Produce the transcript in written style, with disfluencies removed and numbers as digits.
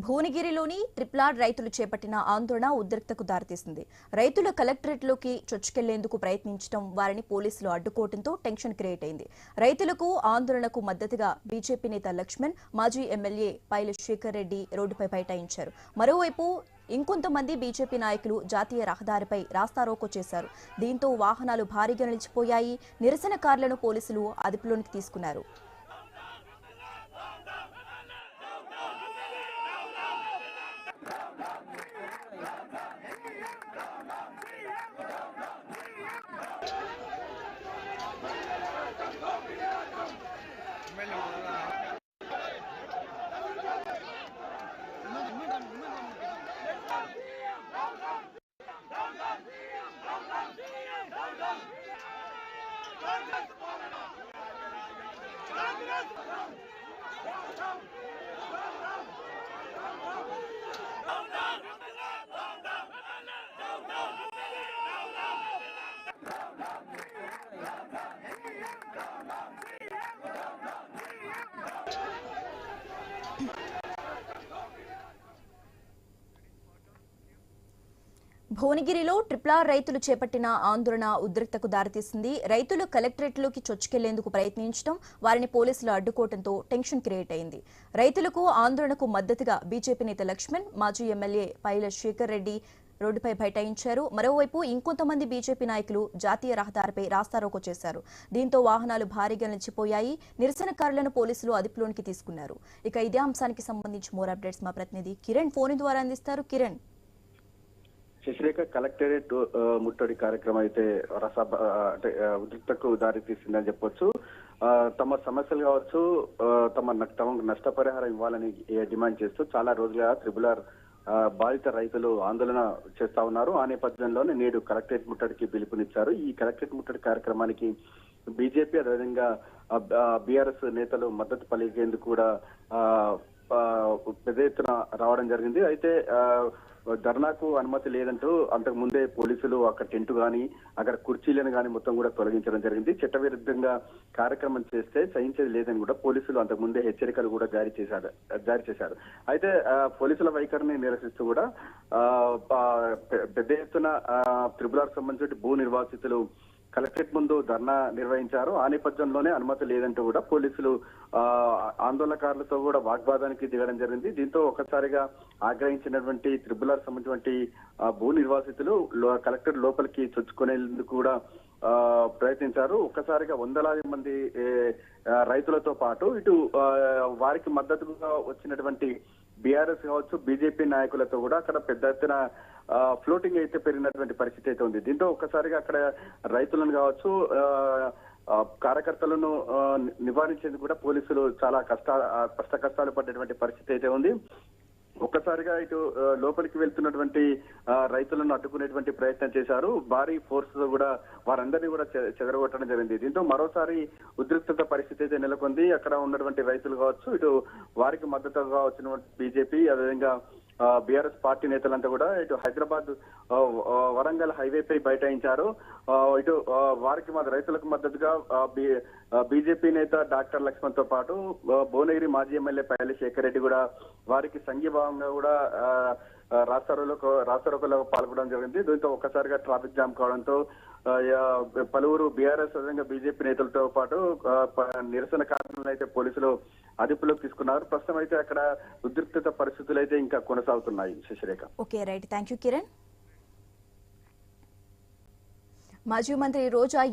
భువనగిరిలోని triple R రైతులు చేపట్టిన ఆందోళన ఉద్రిక్తకు దారితీసింది. రైతులు కలెక్టరేట్లోకి చొచ్చుకెళ్లేందుకు ప్రయత్నించడం వారిని పోలీసులు అడ్డుకోవడంతో టెన్షన్ క్రియేట్ అయింది. రైతులకు ఆందోళనకు మద్దతుగా బీజేపీ నేత లక్ష్మణ్, మాజీ ఎమ్మెల్యే పైల శేఖర్ రెడ్డి రోడ్డుపై బైఠాయించారు. మరోవైపు ఇంకొంతమంది బీజేపీ నాయకులు జాతీయ రహదారిపై రాస్తారోకో చేశారు. దీంతో వాహనాలు భారీగా నిలిచిపోయాయి. నిరసనకారులను పోలీసులు అదుపులోకి తీసుకున్నారు. భువనగిరిలో ట్రిప్లార్ రైతులు చేపట్టిన ఆందోళన ఉద్రిక్తకు దారితీసింది. రైతులు కలెక్టరేట్లోకి చొచ్చుకెళ్లేందుకు ప్రయత్నించడం వారిని పోలీసులు అడ్డుకోవడంతో టెన్షన్ క్రియేట్ అయింది. రైతులకు ఆందోళనకు మద్దతుగా బీజేపీ నేత లక్ష్మణ్, మాజీ ఎమ్మెల్యే పైల శేఖర్ రెడ్డి రోడ్డుపై బైఠాయించారు. మరోవైపు ఇంకొంతమంది బీజేపీ నాయకులు జాతీయ రహదారిపై రాస్తారోకో చేశారు. దీంతో వాహనాలు భారీగా నిలిచిపోయాయి. నిరసనకారులను పోలీసులు అదుపులోనికి తీసుకున్నారు. ఇక ఇదే అంశానికి సంబంధించి మోర్ అప్డేట్స్ మా ప్రతినిధి కిరణ్ ఫోన్ ద్వారా అందిస్తారు. కిరణ్, శశిరేఖ కలెక్టరేట్ ముట్టడి కార్యక్రమం అయితే ఉద్రిక్తకు దారి తీసిందని చెప్పొచ్చు. తమ సమస్యలు కావచ్చు, తమ నష్టపరిహారం ఇవ్వాలని డిమాండ్ చేస్తూ చాలా రోజులుగా త్రిపులార్ బాధిత రైతులు ఆందోళన చేస్తా ఉన్నారు. ఆ నేపథ్యంలోనే నేడు కలెక్టరేట్ ముట్టడికి పిలుపునిచ్చారు. ఈ కలెక్టరేట్ ముట్టడి కార్యక్రమానికి బీజేపీ అదేవిధంగా బీఆర్ఎస్ నేతలు మద్దతు పలికేందుకు కూడా పెద్ద ఎత్తున రావడం జరిగింది. అయితే ధర్నాకు అనుమతి లేదంటూ అంతకు ముందే పోలీసులు అక్కడ టెంట్ గాని అక్కడ కుర్చీలను గాని మొత్తం కూడా తొలగించడం జరిగింది. చట్టవిరుద్ధంగా కార్యక్రమం చేస్తే సహించేది లేదని కూడా పోలీసులు అంతకు ముందే హెచ్చరికలు కూడా జారీ చేశారు. అయితే పోలీసుల వైఖరిని నిరసిస్తూ కూడా పెద్ద ఎత్తున త్రిపులాకు సంబంధించిన భూ నిర్వాసితులు కలెక్టరేట్ ముందు ధర్నా నిర్వహించారు. ఆ నేపథ్యంలోనే అనుమతి లేదంటూ కూడా పోలీసులు ఆందోళనకారులతో కూడా వాగ్వాదానికి దిగడం జరిగింది. దీంతో ఒకసారిగా ఆగ్రహించినటువంటి త్రిపులాకు సంబంధించినటువంటి భూ నిర్వాసితులు కలెక్టరేట్ లోపలికి చొచ్చుకునేందుకు కూడా ప్రయత్నించారు. ఒక్కసారిగా వందలాది మంది రైతులతో పాటు ఇటు వారికి మద్దతుగా వచ్చినటువంటి బీఆర్ఎస్ కావచ్చు, బీజేపీ నాయకులతో కూడా అక్కడ పెద్ద ఎత్తున ఫ్లోటింగ్ అయితే పెరిగినటువంటి పరిస్థితి అయితే ఉంది. దీంతో ఒక్కసారిగా అక్కడ రైతులను కావచ్చు, కార్యకర్తలను నివారించేందుకు కూడా పోలీసులు చాలా కష్టాలు పడ్డటువంటి పరిస్థితి అయితే ఉంది. ఒక్కసారిగా ఇటు లోపలికి వెళ్తున్నటువంటి రైతులను అడ్డుకునేటువంటి ప్రయత్నం చేశారు. భారీ ఫోర్స్ తో కూడా వారందరినీ కూడా చెదరగొట్టడం జరిగింది. దీంతో మరోసారి ఉద్రిక్తత పరిస్థితి అయితే నెలకొంది. అక్కడ ఉన్నటువంటి రైతులు కావచ్చు, ఇటు వారికి మద్దతుగా వచ్చినటువంటి బీజేపీ అదేవిధంగా బీఆర్ఎస్ పార్టీ నేతలంతా కూడా ఇటు హైదరాబాద్ వరంగల్ హైవేపై బైఠాయించారు. ఇటు వారికి రైతులకు మద్దతుగా బీజేపీ నేత డాక్టర్ లక్ష్మణ్ తో పాటు భువనగిరి మాజీ ఎమ్మెల్యే పైల శేఖర్ రెడ్డి కూడా వారికి సంఘీభావంగా కూడా రాస్తారోకోలో పాల్గొనడం జరిగింది. దీంతో ఒక్కసారిగా ట్రాఫిక్ జామ్ కావడంతో పలువురు బీఆర్ఎస్ విధంగా బీజేపీ నేతలతో పాటు నిరసనకారులను అయితే పోలీసులు అదుపులోకి తీసుకున్నారు. ప్రస్తుతం అయితే అక్కడ ఉద్రిక్తత పరిస్థితులు అయితే ఇంకా కొనసాగుతున్నాయి. Sasirekha. Okay, right, thank you Kiran. మాజీ మంత్రి రోజా